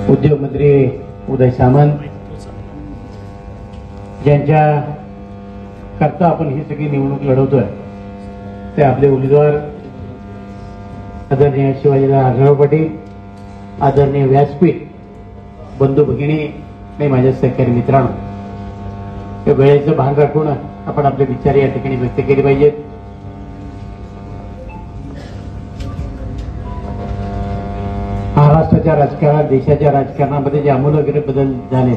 उद्योग मंत्री उदय सामंत ज्यांच्या करता आपण ही सगळी निवडणूक लढवतोय ते आपले उमेदवार आदरणीय शिवाजीराव आढळराव पाटील, आदरणीय व्यासपीठ, बंधू भगिनी आणि माझ्या सहकारी मित्रांनो, या वेळेचं भान राखून आपण आपले विचार या ठिकाणी व्यक्त केले पाहिजेत. महाराष्ट्राच्या राजकारणात, देशाच्या राजकारणामध्ये जे आमूलाग्र बदल झाले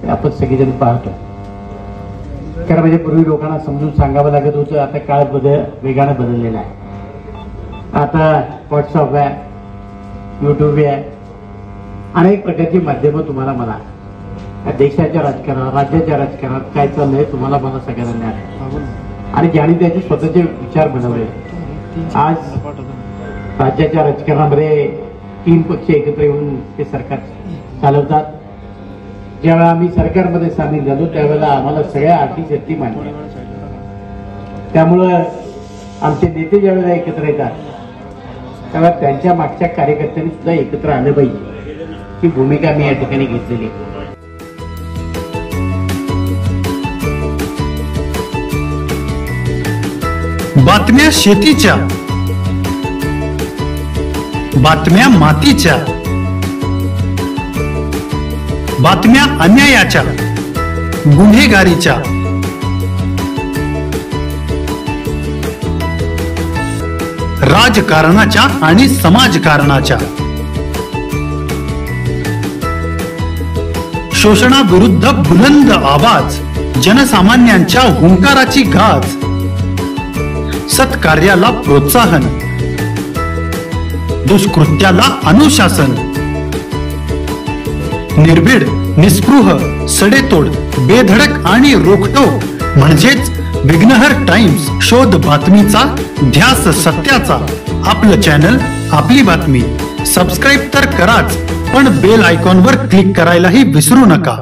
ते आपण सगळेजण पाहतो. कारण म्हणजे पूर्वी लोकांना समजून सांगावं लागत होतं, आता काळ वेगाने बदललेला आहे. आता व्हॉट्सअप आहे, युट्यूब आहे, अनेक प्रकारची माध्यमं तुम्हाला मला देशाच्या राजकारणात, राज्याच्या राजकारणात काय चाललंय तुम्हाला मला सगळ्यांना ज्ञान आहे. आणि ज्याने त्याचे स्वतःचे विचार बनवले. आज राज्याच्या राजकारणामध्ये 3 पक्ष एकत्र येऊन ते सरकार चालवतात. जेव्हा आम्ही सरकारमध्ये सामील झालो त्यावेळेला आम्हाला सगळ्या अटी शर्ती मांडल्या. त्यामुळं आमचे नेते ज्यावेळेला एकत्र येतात तेव्हा त्यांच्या मागच्या कार्यकर्त्यांनी सुद्धा एकत्र आलं पाहिजे, ही भूमिका मी या ठिकाणी घेतलेली. बातम्या शेतीच्या, बातम्या मातीच्या, बातम्या अन्यायाच्या, गुन्हेगारीच्या, राजकारणाच्या आणि समाजकारणाच्या, शोषणाविरुद्ध बुलंद आवाज, जनसामान्यांच्या हुंकाराची गाज, सत्कार्याला प्रोत्साहन, दुष्कृत्याला अनुशासन, निर्भीड, निस्पृह, सडेतोड, बेधडक आणि रोखटोक म्हणजेच विघ्नहर टाइम्स. शोध बातमीचा, ध्यास सत्याचा. आपलं चॅनल, आपली बातमी. सबस्क्राईब तर कराच, पण बेल आयकॉनवर क्लिक करायलाही विसरू नका.